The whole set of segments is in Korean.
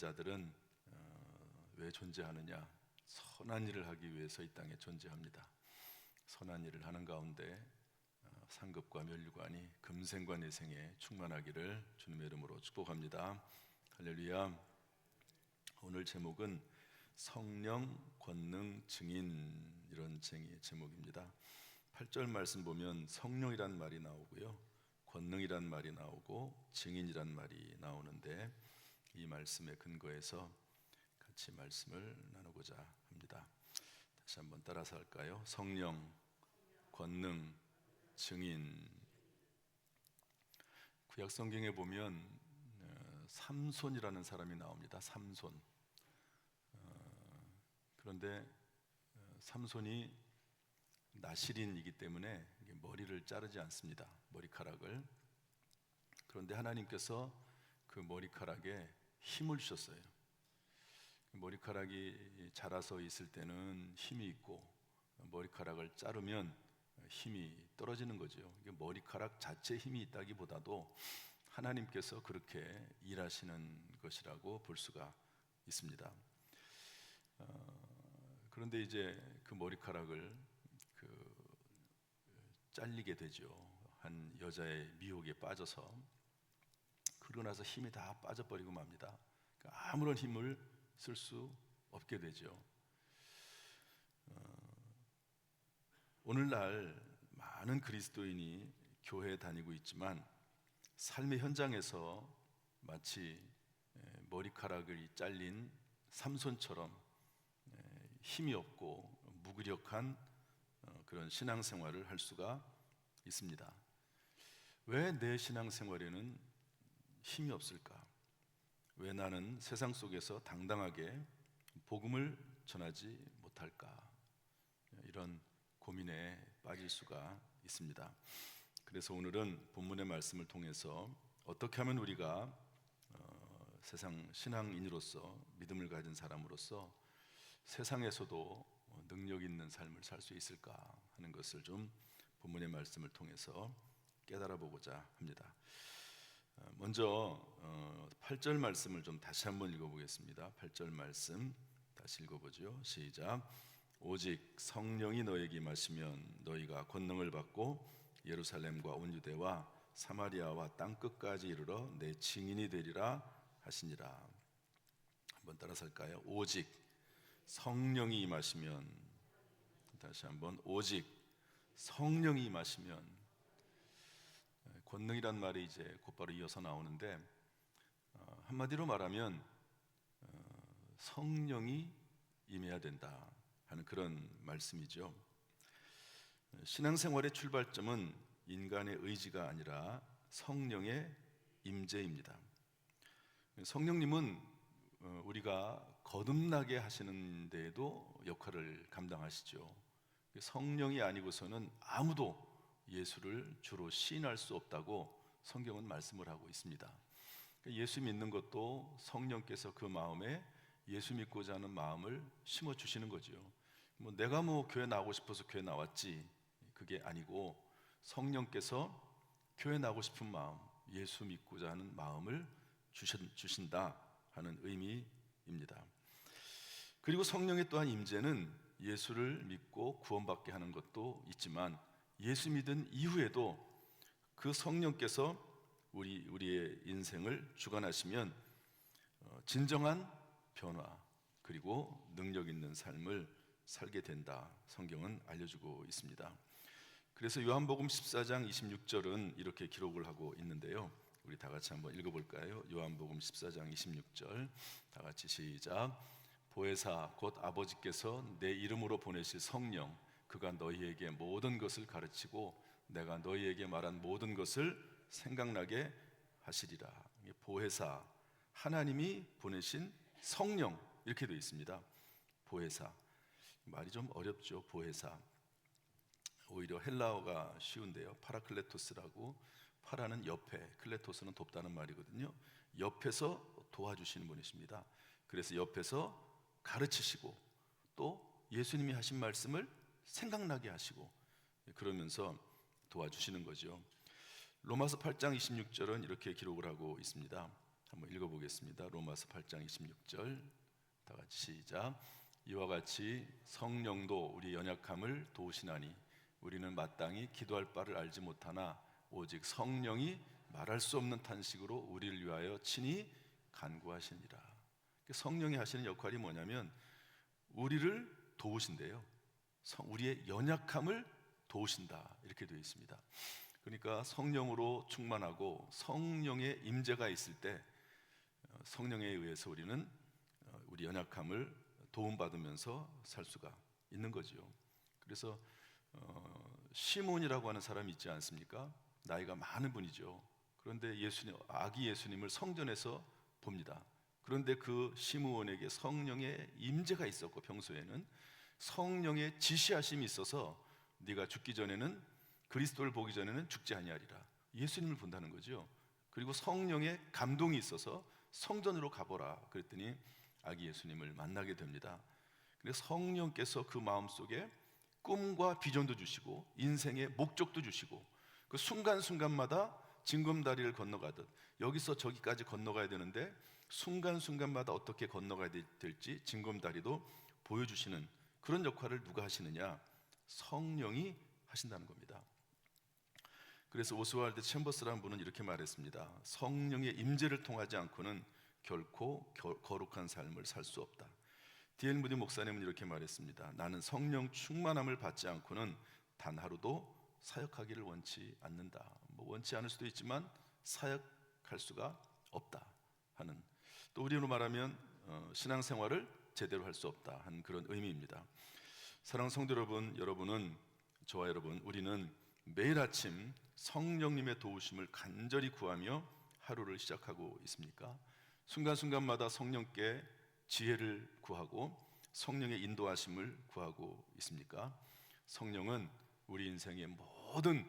자들은 왜 존재하느냐? 선한 일을 하기 위해서 이 땅에 존재합니다. 선한 일을 하는 가운데 상급과 면류관이 금생과 내생에 충만하기를 주님의 이름으로 축복합니다. 할렐루야. 오늘 제목은 성령, 권능, 증인, 이런 제목입니다. 8절 말씀 보면 성령이란 말이 나오고요, 권능이란 말이 나오고 증인이란 말이 나오는데, 이 말씀에 근거해서 같이 말씀을 나누고자 합니다. 다시 한번 따라서 할까요? 성령, 권능, 증인. 구약 성경에 보면 삼손이라는 사람이 나옵니다. 삼손. 그런데 삼손이 나실인이기 때문에 머리를 자르지 않습니다. 머리카락을. 그런데 하나님께서 그 머리카락에 힘을 주셨어요. 머리카락이 자라서 있을 때는 힘이 있고, 머리카락을 자르면 힘이 떨어지는 거죠. 머리카락 자체에 힘이 있다기보다도 하나님께서 그렇게 일하시는 것이라고 볼 수가 있습니다. 그런데 이제 그 머리카락을 잘리게 되죠. 한 여자의 미혹에 빠져서. 그러고 나서 힘이 다 빠져버리고 맙니다. 아무런 힘을 쓸 수 없게 되죠. 오늘날 많은 그리스도인이 교회에 다니고 있지만 삶의 현장에서 마치 머리카락이 잘린 삼손처럼 힘이 없고 무기력한 그런 신앙생활을 할 수가 있습니다. 왜 내 신앙생활에는 힘이 없을까? 왜 나는 세상 속에서 당당하게 복음을 전하지 못할까? 이런 고민에 빠질 수가 있습니다. 그래서 오늘은 본문의 말씀을 통해서 어떻게 하면 우리가 세상 신앙인으로서, 믿음을 가진 사람으로서 세상에서도 능력 있는 삶을 살 수 있을까 하는 것을 좀 본문의 말씀을 통해서 깨달아 보고자 합니다. 먼저 8절 말씀을 좀 다시 한번 읽어보겠습니다. 8절 말씀 다시 읽어보죠. 시작. 오직 성령이 너에게 임하시면 너희가 권능을 받고 예루살렘과 온 유대와 사마리아와 땅끝까지 이르러 내 증인이 되리라 하시니라. 한번 따라서 할까요? 오직 성령이 임하시면, 다시 한번, 오직 성령이 임하시면. 권능이란 말이 이제 곧바로 이어서 나오는데, 한마디로 말하면 성령이 임해야 된다 하는 그런 말씀이죠. 신앙생활의 출발점은 인간의 의지가 아니라 성령의 임재입니다. 성령님은 우리가 거듭나게 하시는 데에도 역할을 감당하시죠. 성령이 아니고서는 아무도 예수를 주로 시인할 수 없다고 성경은 말씀을 하고 있습니다. 예수 믿는 것도 성령께서 그 마음에 예수 믿고자 하는 마음을 심어 주시는 거죠. 내가 교회 나오고 싶어서 교회 나왔지, 그게 아니고 성령께서 교회 나오고 싶은 마음, 예수 믿고자 하는 마음을 주신다 하는 의미입니다. 그리고 성령의 또한 임재는 예수를 믿고 구원받게 하는 것도 있지만, 예수 믿은 이후에도 그 성령께서 우리의 인생을 주관하시면 진정한 변화 그리고 능력 있는 삶을 살게 된다, 성경은 알려주고 있습니다. 그래서 요한복음 14장 26절은 이렇게 기록을 하고 있는데요, 우리 다 같이 한번 읽어볼까요? 요한복음 14장 26절 다 같이 시작. 보혜사 곧 아버지께서 내 이름으로 보내실 성령, 그가 너희에게 모든 것을 가르치고 내가 너희에게 말한 모든 것을 생각나게 하시리라. 보혜사, 하나님이 보내신 성령, 이렇게 되어 있습니다. 보혜사, 말이 좀 어렵죠. 보혜사, 오히려 헬라어가 쉬운데요, 파라클레토스라고, 파라는 옆에, 클레토스는 돕다는 말이거든요. 옆에서 도와주시는 분이십니다. 그래서 옆에서 가르치시고 또 예수님이 하신 말씀을 생각나게 하시고, 그러면서 도와주시는 거죠. 로마서 8장 26절은 이렇게 기록을 하고 있습니다. 한번 읽어보겠습니다. 로마서 8장 26절 다 같이 시작. 이와 같이 성령도 우리 연약함을 도우시나니 우리는 마땅히 기도할 바를 알지 못하나 오직 성령이 말할 수 없는 탄식으로 우리를 위하여 친히 간구하시니라. 성령이 하시는 역할이 뭐냐면 우리를 도우신대요. 우리의 연약함을 도우신다 이렇게 되어 있습니다. 그러니까 성령으로 충만하고 성령의 임재가 있을 때 성령에 의해서 우리는 우리 연약함을 도움받으면서 살 수가 있는 거지요. 그래서 시몬이라고 하는 사람이 있지 않습니까? 나이가 많은 분이죠. 그런데 아기 예수님을 성전에서 봅니다. 그런데 그 시므온에게 성령의 임재가 있었고 평소에는 성령의 지시하심이 있어서 네가 죽기 전에는 그리스도를 보기 전에는 죽지 아니하리라. 예수님을 본다는 거죠. 그리고 성령의 감동이 있어서 성전으로 가보라 그랬더니 아기 예수님을 만나게 됩니다. 그래서 성령께서 그 마음속에 꿈과 비전도 주시고 인생의 목적도 주시고 그 순간순간마다 징검다리를 건너가듯 여기서 저기까지 건너가야 되는데 순간순간마다 어떻게 건너가야 될지 징검다리도 보여주시는 그런 역할을 누가 하시느냐? 성령이 하신다는 겁니다. 그래서 오스왈드 챔버스라는 분은 이렇게 말했습니다. 성령의 임재를 통하지 않고는 결코 거룩한 삶을 살 수 없다. D.L. 무디 목사님은 이렇게 말했습니다. 나는 성령 충만함을 받지 않고는 단 하루도 사역하기를 원치 않는다. 원치 않을 수도 있지만 사역할 수가 없다 하는, 또 우리로 말하면 신앙생활을 제대로 할 수 없다 하는 그런 의미입니다. 사랑하는 성도 여러분, 여러분은 저와 여러분 우리는 매일 아침 성령님의 도우심을 간절히 구하며 하루를 시작하고 있습니까? 순간순간마다 성령께 지혜를 구하고 성령의 인도하심을 구하고 있습니까? 성령은 우리 인생의 모든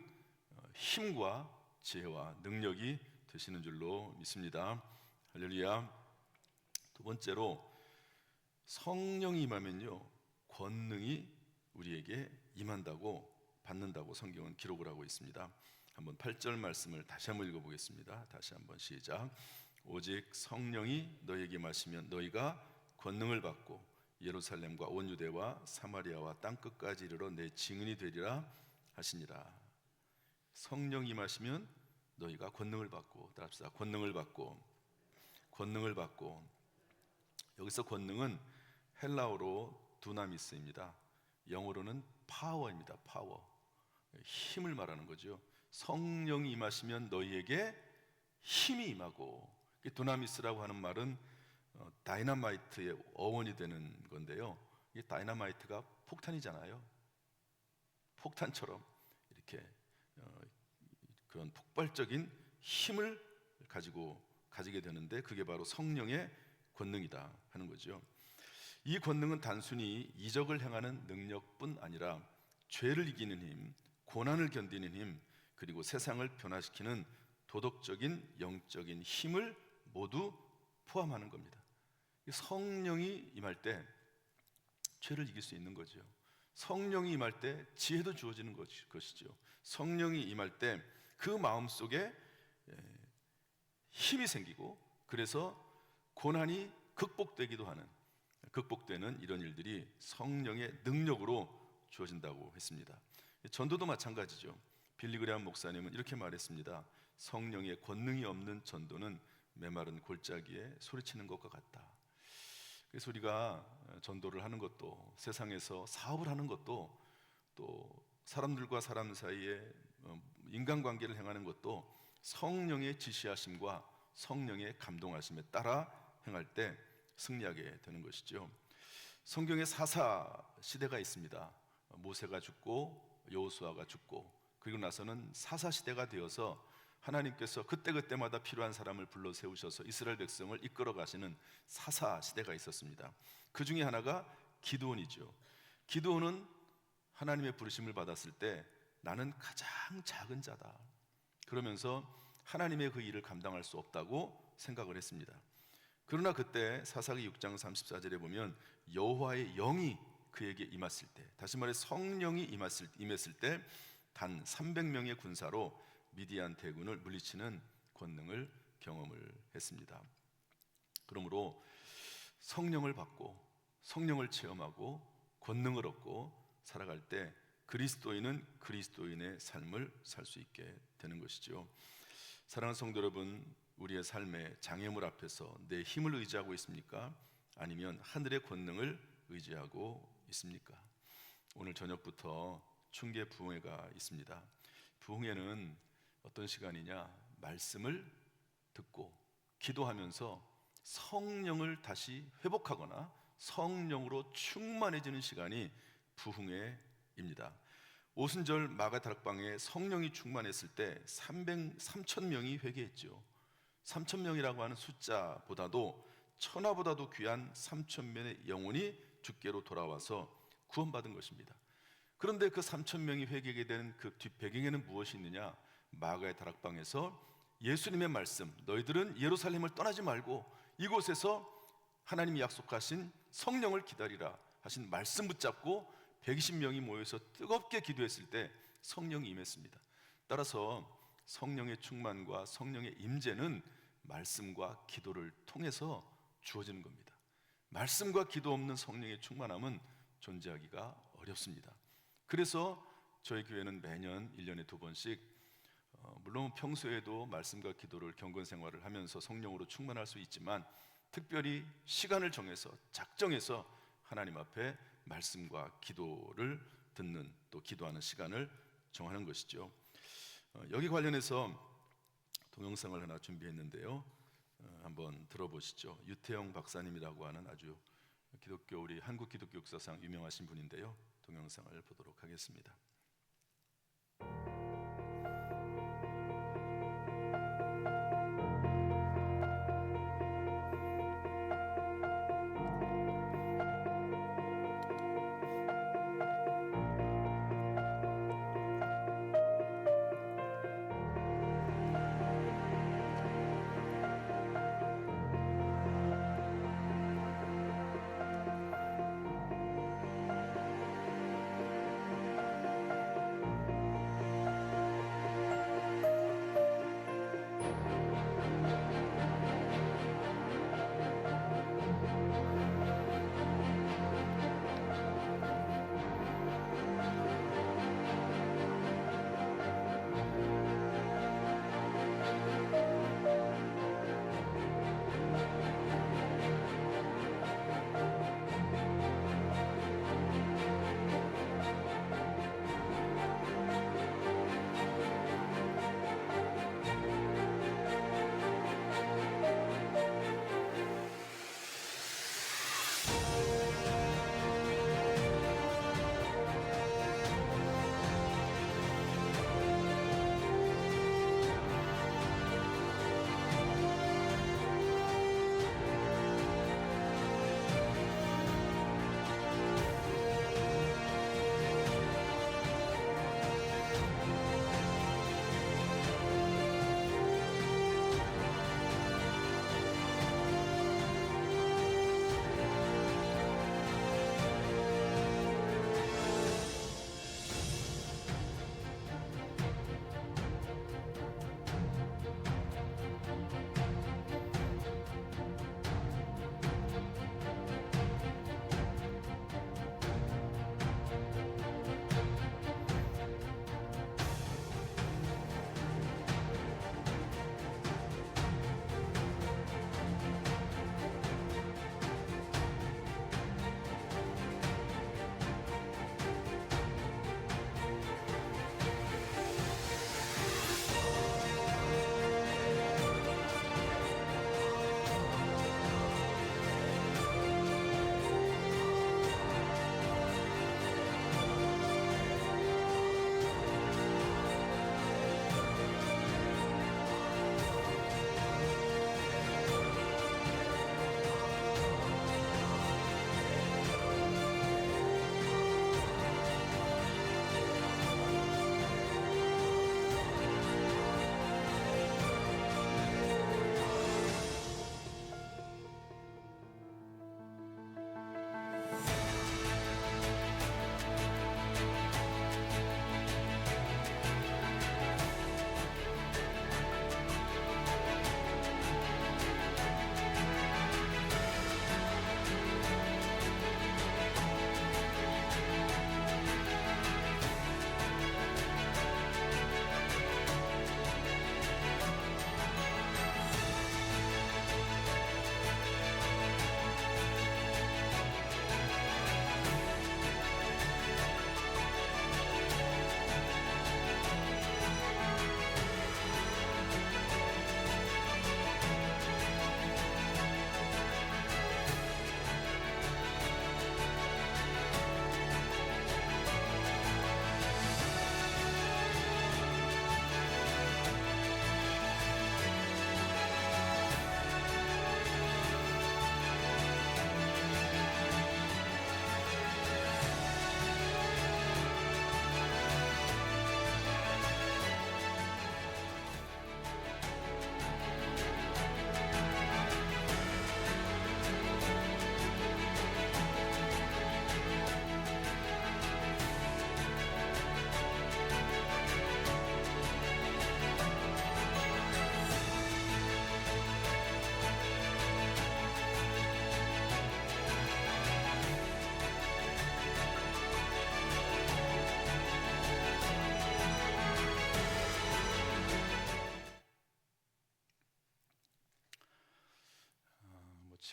힘과 지혜와 능력이 되시는 줄로 믿습니다. 할렐루야. 두 번째로 성령이 임하면요 권능이 우리에게 임한다고 받는다고 성경은 기록을 하고 있습니다. 한번 8절 말씀을 다시 한번 읽어보겠습니다. 다시 한번 시작. 오직 성령이 너희에게 임하시면 너희가 권능을 받고 예루살렘과 온 유대와 사마리아와 땅끝까지 이르러 내 증인이 되리라 하시니라. 성령이 임하시면 너희가 권능을 받고, 따라합시다. 권능을 받고, 권능을 받고. 여기서 권능은 헬라어로 두나미스입니다. 영어로는 파워입니다. 파워, 힘을 말하는 거죠. 성령이 임하시면 너희에게 힘이 임하고, 두나미스라고 하는 말은 다이너마이트의 어원이 되는 건데요. 이 다이너마이트가 폭탄이잖아요. 폭탄처럼 이렇게 그런 폭발적인 힘을 가지게 되는데 그게 바로 성령의 권능이다 하는 거죠. 이 권능은 단순히 이적을 행하는 능력뿐 아니라 죄를 이기는 힘, 고난을 견디는 힘, 그리고 세상을 변화시키는 도덕적인 영적인 힘을 모두 포함하는 겁니다. 성령이 임할 때 죄를 이길 수 있는 거죠. 성령이 임할 때 지혜도 주어지는 것이죠. 성령이 임할 때 그 마음속에 힘이 생기고 그래서 고난이 극복되는 이런 일들이 성령의 능력으로 주어진다고 했습니다. 전도도 마찬가지죠. 빌리 그레함 목사님은 이렇게 말했습니다. 성령의 권능이 없는 전도는 메마른 골짜기에 소리치는 것과 같다. 그래서 우리가 전도를 하는 것도, 세상에서 사업을 하는 것도, 또 사람들과 사람 사이에 인간관계를 행하는 것도 성령의 지시하심과 성령의 감동하심에 따라 행할 때 승리하게 되는 것이죠. 성경에 사사 시대가 있습니다. 모세가 죽고 여호수아가 죽고 그리고 나서는 사사 시대가 되어서 하나님께서 그때그때마다 필요한 사람을 불러 세우셔서 이스라엘 백성을 이끌어 가시는 사사 시대가 있었습니다. 그 중에 하나가 기드온이죠. 기드온은 하나님의 부르심을 받았을 때 나는 가장 작은 자다 그러면서 하나님의 그 일을 감당할 수 없다고 생각을 했습니다. 그러나 그때 사사기 6장 34절에 보면 여호와의 영이 그에게 임했을 때, 다시 말해 성령이 임했을 때 단 300명의 군사로 미디안 대군을 물리치는 권능을 경험을 했습니다. 그러므로 성령을 받고 성령을 체험하고 권능을 얻고 살아갈 때 그리스도인은 그리스도인의 삶을 살 수 있게 되는 것이죠. 사랑하는 성도 여러분, 우리의 삶의 장애물 앞에서 내 힘을 의지하고 있습니까? 아니면 하늘의 권능을 의지하고 있습니까? 오늘 저녁부터 충계 부흥회가 있습니다. 부흥회는 어떤 시간이냐? 말씀을 듣고 기도하면서 성령을 다시 회복하거나 성령으로 충만해지는 시간이 부흥회입니다. 오순절 마가다락방에 성령이 충만했을 때 3,000명이 회개했죠. 3,000명이라고 하는 숫자보다도 천하보다도 귀한 3,000명의 영혼이 주께로 돌아와서 구원받은 것입니다. 그런데 그 3,000명이 회개하게 된 그 뒷배경에는 무엇이 있느냐? 마가의 다락방에서 예수님의 말씀, 너희들은 예루살렘을 떠나지 말고 이곳에서 하나님이 약속하신 성령을 기다리라 하신 말씀 붙잡고 120명이 모여서 뜨겁게 기도했을 때 성령이 임했습니다. 따라서 성령의 충만과 성령의 임재는 말씀과 기도를 통해서 주어지는 겁니다. 말씀과 기도 없는 성령의 충만함은 존재하기가 어렵습니다. 그래서 저희 교회는 매년 1년에 2번씩 물론 평소에도 말씀과 기도를 경건 생활을 하면서 성령으로 충만할 수 있지만 특별히 시간을 정해서 작정해서 하나님 앞에 말씀과 기도를 듣는 또 기도하는 시간을 정하는 것이죠. 여기 관련해서 동영상을 하나 준비했는데요. 한번 들어보시죠. 유태영 박사님이라고 하는 아주 기독교 우리 한국 기독교 역사상 유명하신 분인데요. 동영상을 보도록 하겠습니다.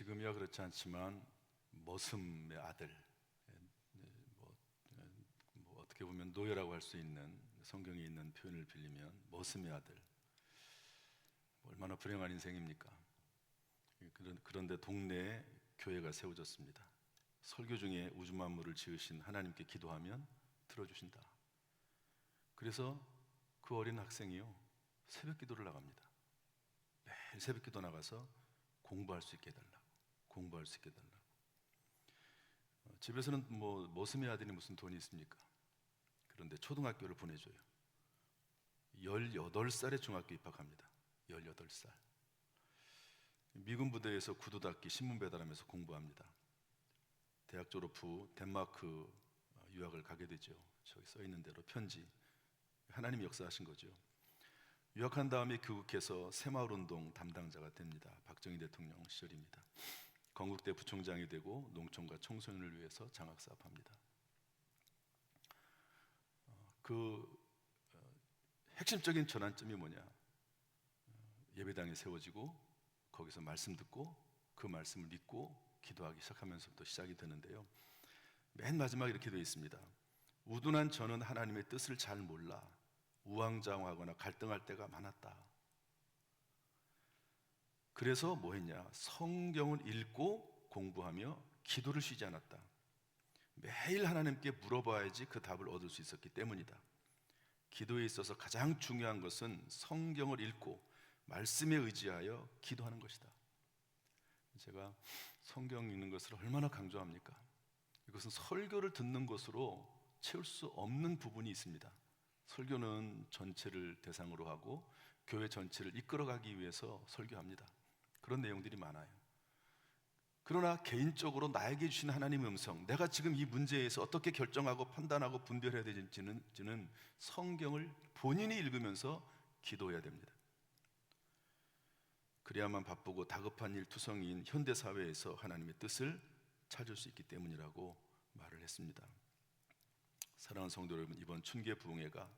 지금이야 그렇지 않지만 머슴의 아들, 뭐, 뭐 어떻게 보면 노예라고 할 수 있는, 성경에 있는 표현을 빌리면 머슴의 아들, 얼마나 불행한 인생입니까? 그런데 동네에 교회가 세워졌습니다. 설교 중에 우주 만물을 지으신 하나님께 기도하면 들어주신다. 그래서 그 어린 학생이요, 새벽 기도를 나갑니다. 매일 새벽 기도 나가서 공부할 수 있게 해달라고, 공부할 수 있게 해달라고. 집에서는 뭐 머슴의 아들이 무슨 돈이 있습니까? 그런데 초등학교를 보내줘요. 18살에 중학교 입학합니다. 18살. 미군 부대에서 구두 닦기, 신문 배달하면서 공부합니다. 대학 졸업 후 덴마크 유학을 가게 되죠. 저기 써 있는 대로 편지, 하나님이 역사하신 거죠. 유학한 다음에 교국해서 새마을운동 담당자가 됩니다. 박정희 대통령 시절입니다. 건국대 부총장이 되고 농촌과 청소년을 위해서 장학사업합니다. 핵심적인 전환점이 뭐냐? 예배당이 세워지고 거기서 말씀 듣고 그 말씀을 믿고 기도하기 시작하면서부터 시작이 되는데요. 맨 마지막에 이렇게 되어 있습니다. 우둔한 저는 하나님의 뜻을 잘 몰라 우왕좌왕하거나 갈등할 때가 많았다. 그래서 뭐 했냐? 성경을 읽고 공부하며 기도를 쉬지 않았다. 매일 하나님께 물어봐야지 그 답을 얻을 수 있었기 때문이다. 기도에 있어서 가장 중요한 것은 성경을 읽고 말씀에 의지하여 기도하는 것이다. 제가 성경 읽는 것을 얼마나 강조합니까? 이것은 설교를 듣는 것으로 채울 수 없는 부분이 있습니다. 설교는 전체를 대상으로 하고 교회 전체를 이끌어가기 위해서 설교합니다. 그런 내용들이 많아요. 그러나 개인적으로 나에게 주신 하나님의 음성, 내가 지금 이 문제에서 어떻게 결정하고 판단하고 분별해야 되는지는 성경을 본인이 읽으면서 기도해야 됩니다. 그래야만 바쁘고 다급한 일 투성이인 현대사회에서 하나님의 뜻을 찾을 수 있기 때문이라고 말을 했습니다. 사랑하는 성도 여러분, 이번 춘계 부흥회가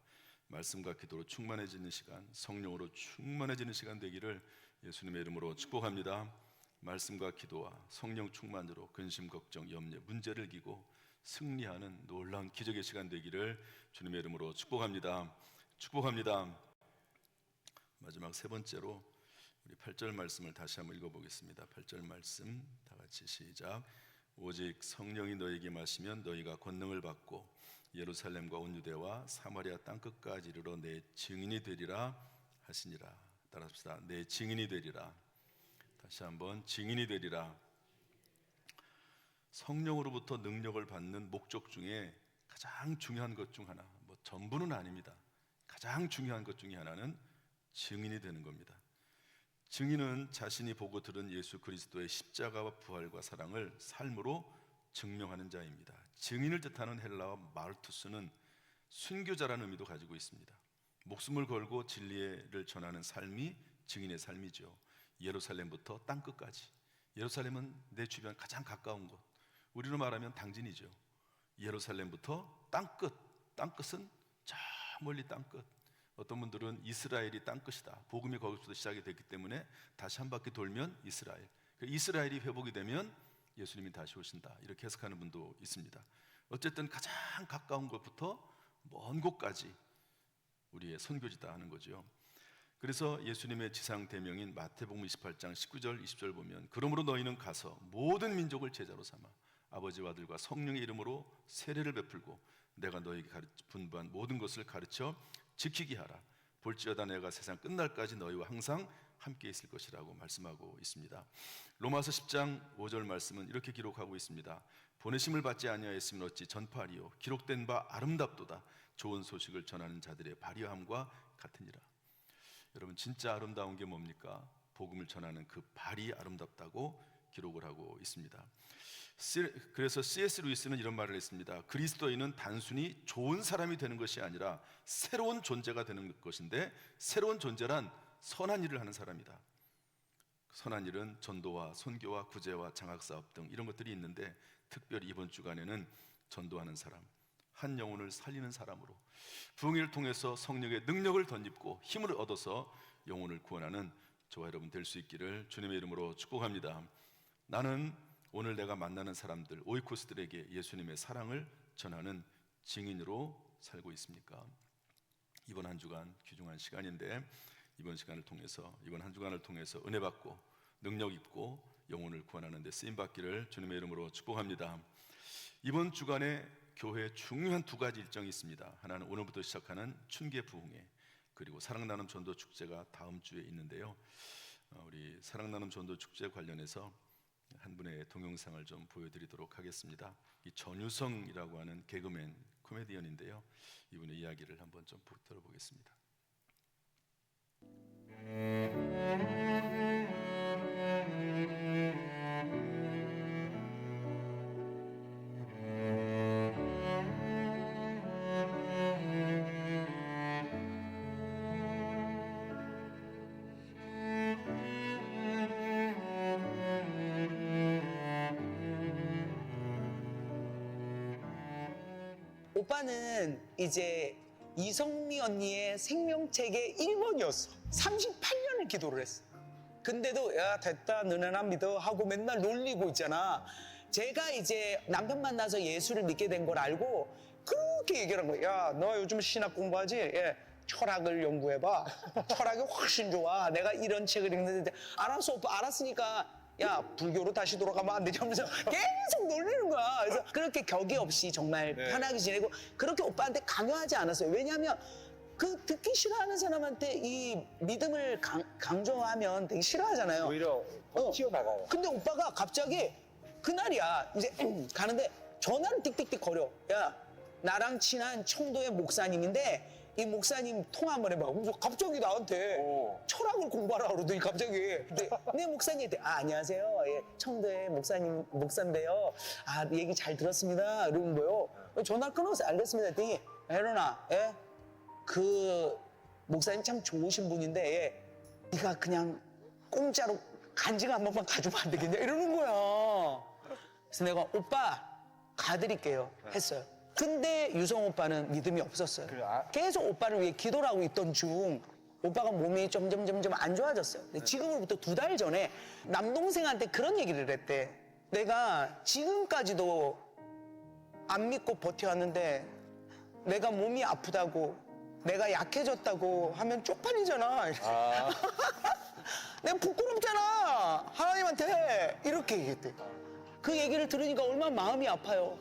말씀과 기도로 충만해지는 시간, 성령으로 충만해지는 시간 되기를 예수님의 이름으로 축복합니다. 말씀과 기도와 성령 충만으로 근심, 걱정, 염려, 문제를 이기고 승리하는 놀라운 기적의 시간 되기를 주님의 이름으로 축복합니다. 축복합니다. 마지막 세 번째로 우리 8절 말씀을 다시 한번 읽어보겠습니다. 8절 말씀 다 같이 시작. 오직 성령이 너희에게 마시면 너희가 권능을 받고 예루살렘과 온 유대와 사마리아 땅끝까지 이르러 내 증인이 되리라 하시니라. 따라합시다. 내 증인이 되리라. 다시 한번 증인이 되리라. 성령으로부터 능력을 받는 목적 중에 가장 중요한 것 중 하나, 뭐 전부는 아닙니다. 가장 중요한 것 중에 하나는 증인이 되는 겁니다. 증인은 자신이 보고 들은 예수 그리스도의 십자가와 부활과 사랑을 삶으로 증명하는 자입니다. 증인을 뜻하는 헬라어 마르투스는 순교자라는 의미도 가지고 있습니다. 목숨을 걸고 진리를 전하는 삶이 증인의 삶이죠. 예루살렘부터 땅끝까지. 예루살렘은 내 주변 가장 가까운 곳, 우리로 말하면 당진이죠. 예루살렘부터 땅끝, 땅끝은 저 멀리 땅끝. 어떤 분들은 이스라엘이 땅끝이다, 복음이 거기서부터 시작이 됐기 때문에 다시 한 바퀴 돌면 이스라엘, 이스라엘이 회복이 되면 예수님이 다시 오신다, 이렇게 해석하는 분도 있습니다. 어쨌든 가장 가까운 곳부터 먼 곳까지 우리의 선교지다 하는 거죠. 그래서 예수님의 지상 대명인 마태복음 28장 19절 20절 보면 그러므로 너희는 가서 모든 민족을 제자로 삼아 아버지와 아들과 성령의 이름으로 세례를 베풀고 내가 너희에게 분부한 모든 것을 가르쳐 지키게 하라. 볼지어다 내가 세상 끝날까지 너희와 항상 함께 있을 것이라고 말씀하고 있습니다. 로마서 10장 5절 말씀은 이렇게 기록하고 있습니다. 보내심을 받지 아니하였으면 어찌 전파하리요 기록된 바 아름답도다. 좋은 소식을 전하는 자들의 발휘함과 같으니라. 여러분, 진짜 아름다운 게 뭡니까? 복음을 전하는 그 발이 아름답다고 기록을 하고 있습니다. 그래서 C.S. 루이스는 이런 말을 했습니다. 그리스도인은 단순히 좋은 사람이 되는 것이 아니라 새로운 존재가 되는 것인데, 새로운 존재란 선한 일을 하는 사람이다. 선한 일은 전도와 선교와 구제와 장학사업 등 이런 것들이 있는데, 특별히 이번 주간에는 전도하는 사람, 한 영혼을 살리는 사람으로 부흥회를 통해서 성령의 능력을 덧입고 힘을 얻어서 영혼을 구원하는 저와 여러분 될 수 있기를 주님의 이름으로 축복합니다. 나는 오늘 내가 만나는 사람들, 오이코스들에게 예수님의 사랑을 전하는 증인으로 살고 있습니까? 이번 한 주간 귀중한 시간인데 이번 한 주간을 통해서 은혜 받고 능력 입고 영혼을 구원하는 데 쓰임 받기를 주님의 이름으로 축복합니다. 이번 주간에 교회에 중요한 두 가지 일정이 있습니다. 하나는 오늘부터 시작하는 춘계 부흥회, 그리고 사랑 나눔 전도 축제가 다음 주에 있는데요. 우리 사랑 나눔 전도 축제 관련해서 한 분의 동영상을 좀 보여드리도록 하겠습니다. 이 전유성이라고 하는 개그맨 코미디언인데요. 이분의 이야기를 한번 좀 들어보겠습니다. 오빠는 이제 이성미 언니의 생명책의 1번이었어. 38년을 기도를 했어. 근데도 야 됐다 너네 나 믿어 하고 맨날 놀리고 있잖아. 제가 이제 남편 만나서 예수를 믿게 된 걸 알고 그렇게 얘기를 한 거야. 야 너 요즘 신학 공부하지? 예. 철학을 연구해봐. 철학이 훨씬 좋아. 내가 이런 책을 읽는데 알았어 오빠 알았으니까 야 불교로 다시 돌아가면 안 되냐면서 계속 놀리는 거야. 그래서 그렇게 격이 없이 정말 편하게 지내고 그렇게 오빠한테 강요하지 않았어요. 왜냐하면 그 듣기 싫어하는 사람한테 이 믿음을 강조하면 되게 싫어하잖아요. 오히려 튀어나가요. 근데 오빠가 갑자기 그날이야 이제 가는데 전화를 띡띡띡 거려. 야 나랑 친한 청도의 목사님인데 이 목사님 통화 한번 해봐. 그래서 갑자기 나한테 철학을 공부하라 그러더니 갑자기. 근데 네 목사님한테 안녕하세요. 예, 청도의 목사인데요. 얘기 잘 들었습니다. 이러는 거예요. 전화 끊어서 알겠습니다. 했더니 혜론아, 예? 그 목사님 참 좋으신 분인데 예, 네가 그냥 공짜로 간증 한 번만 가주면 안 되겠냐 이러는 거야. 그래서 내가 오빠 가드릴게요 했어요. 근데 유성 오빠는 믿음이 없었어요. 계속 오빠를 위해 기도를 하고 있던 중 오빠가 몸이 점점 안 좋아졌어요. 근데 지금으로부터 2달 전에 남동생한테 그런 얘기를 했대. 내가 지금까지도 안 믿고 버텨왔는데 내가 몸이 아프다고 내가 약해졌다고 하면 쪽팔리잖아. 내가 부끄럽잖아 하나님한테 이렇게 얘기했대. 그 얘기를 들으니까 얼마나 마음이 아파요.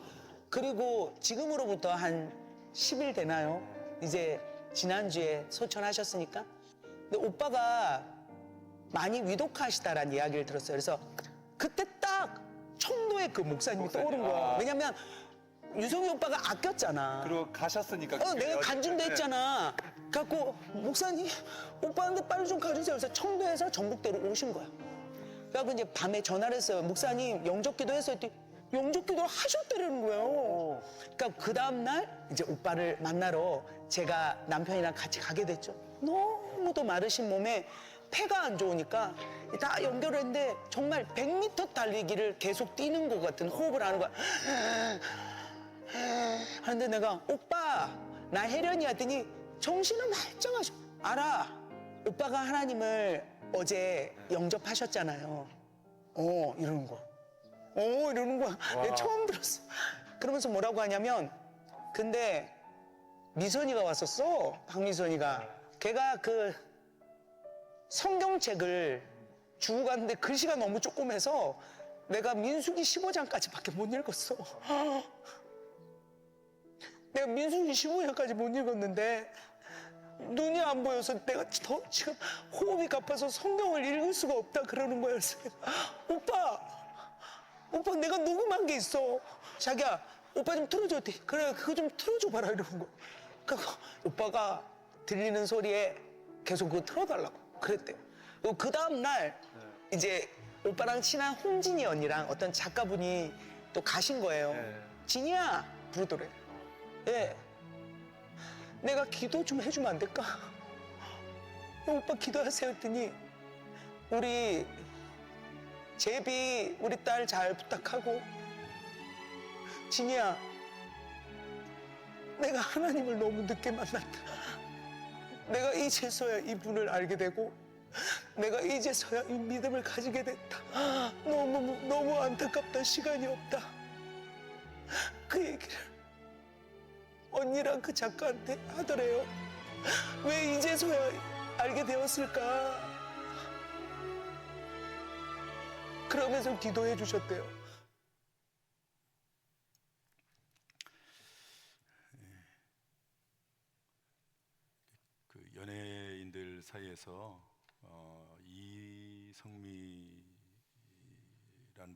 그리고 지금으로부터 한 10일 되나요? 이제 지난주에 소천하셨으니까. 근데 오빠가 많이 위독하시다라는 이야기를 들었어요. 그래서 그때 딱 청도의 그 목사님이 떠오른 거야. 왜냐면 유성이 오빠가 아꼈잖아. 그리고 가셨으니까. 내가 간증도 했잖아. 그래갖고 목사님 오빠한테 빨리 좀 가주세요. 그래서 청도에서 전북대로 오신 거야. 그래갖고 이제 밤에 전화를 했어요. 목사님 영접기도 했어요. 영접기도를 하셨다는 거예요. 그러니까 그 다음날 이제 오빠를 만나러 제가 남편이랑 같이 가게 됐죠. 너무도 마르신 몸에 폐가 안 좋으니까 다 연결을 했는데 정말 100m 달리기를 계속 뛰는 것 같은 호흡을 하는 거야. 하는데 내가 오빠 나 혜련이 했더니 정신을 말짱하셔. 알아. 오빠가 하나님을 어제 영접하셨잖아요. 이러는 거야. 이러는 거야. 내가 처음 들었어. 그러면서 뭐라고 하냐면 근데 미선이가 왔었어. 박미선이가. 걔가 그 성경책을 주고 갔는데 글씨가 너무 조그매서 내가 민수기 15장까지밖에 못 읽었어. 내가 민수기 15장까지 못 읽었는데 눈이 안 보여서 내가 지금 호흡이 가빠서 성경을 읽을 수가 없다 그러는 거야. 그래서 오빠 내가 녹음한 게 있어. 자기야 오빠 좀 틀어줘. 그래 그거 좀 틀어줘 봐라 이러는 거. 그러니까 오빠가 들리는 소리에 계속 그거 틀어달라고 그랬대요. 그 다음 날 이제 오빠랑 친한 홍진이 언니랑 어떤 작가분이 또 가신 거예요. 진이야 부르더래. 예. 내가 기도 좀 해주면 안 될까? 오빠 기도하세요 했더니 우리 제비 우리 딸 잘 부탁하고 진이야 내가 하나님을 너무 늦게 만났다. 내가 이제서야 이분을 알게 되고 내가 이제서야 이 믿음을 가지게 됐다. 너무 안타깝다. 시간이 없다. 그 얘기를 언니랑 그 작가한테 하더래요. 왜 이제서야 알게 되었을까? 그러면서 기도해 주셨대요. 그 연예인들 사이에서 이성미란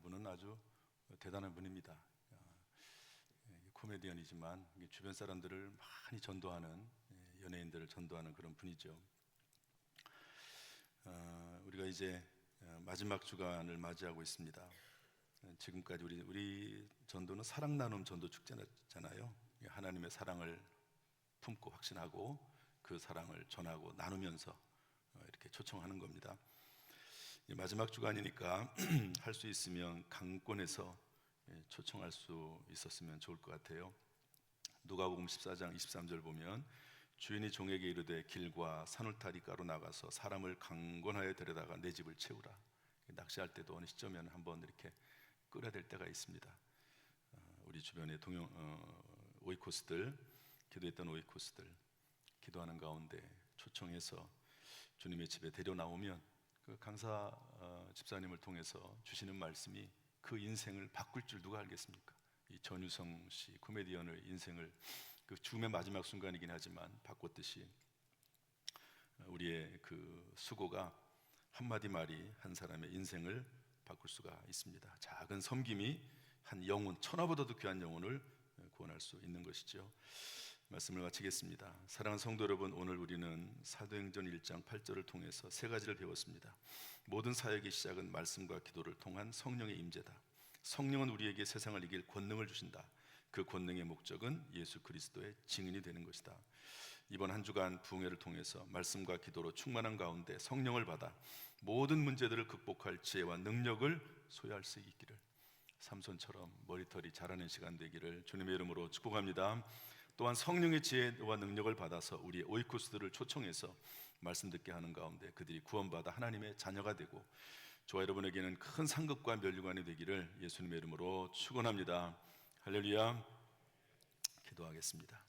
분은 아주 대단한 분입니다. 코미디언이지만 주변 사람들을 많이 전도하는, 연예인들을 전도하는 그런 분이죠. 우리가 이제 마지막 주간을 맞이하고 있습니다. 지금까지 우리 전도는 사랑 나눔 전도 축제잖아요. 하나님의 사랑을 품고 확신하고 그 사랑을 전하고 나누면서 이렇게 초청하는 겁니다. 마지막 주간이니까 할 수 있으면 강권에서 초청할 수 있었으면 좋을 것 같아요. 누가복음 14장 23절 보면 주인이 종에게 이르되 길과 산울타리가로 나가서 사람을 강권하여 데려다가 내 집을 채우라. 낚시할 때도 어느 시점에는 한번 이렇게 끌어야 될 때가 있습니다. 우리 주변의 오이코스들, 기도했던 오이코스들 기도하는 가운데 초청해서 주님의 집에 데려나오면 그 강사 집사님을 통해서 주시는 말씀이 그 인생을 바꿀 줄 누가 알겠습니까? 이 전유성 씨 코미디언의 인생을 그 죽음의 마지막 순간이긴 하지만 바꿨듯이 우리의 그 수고가 한마디 말이 한 사람의 인생을 바꿀 수가 있습니다. 작은 섬김이 한 영혼, 천하보다도 귀한 영혼을 구원할 수 있는 것이죠. 말씀을 마치겠습니다. 사랑하는 성도 여러분, 오늘 우리는 사도행전 1장 8절을 통해서 세 가지를 배웠습니다. 모든 사역의 시작은 말씀과 기도를 통한 성령의 임재다. 성령은 우리에게 세상을 이길 권능을 주신다. 그 권능의 목적은 예수 그리스도의 증인이 되는 것이다. 이번 한 주간 부흥회를 통해서 말씀과 기도로 충만한 가운데 성령을 받아 모든 문제들을 극복할 지혜와 능력을 소유할 수 있기를, 삼손처럼 머리털이 자라는 시간 되기를 주님의 이름으로 축복합니다. 또한 성령의 지혜와 능력을 받아서 우리의 오이코스들을 초청해서 말씀 듣게 하는 가운데 그들이 구원받아 하나님의 자녀가 되고 저와 여러분에게는 큰 상급과 면류관이 되기를 예수님의 이름으로 축원합니다. 할렐루야. 기도하겠습니다.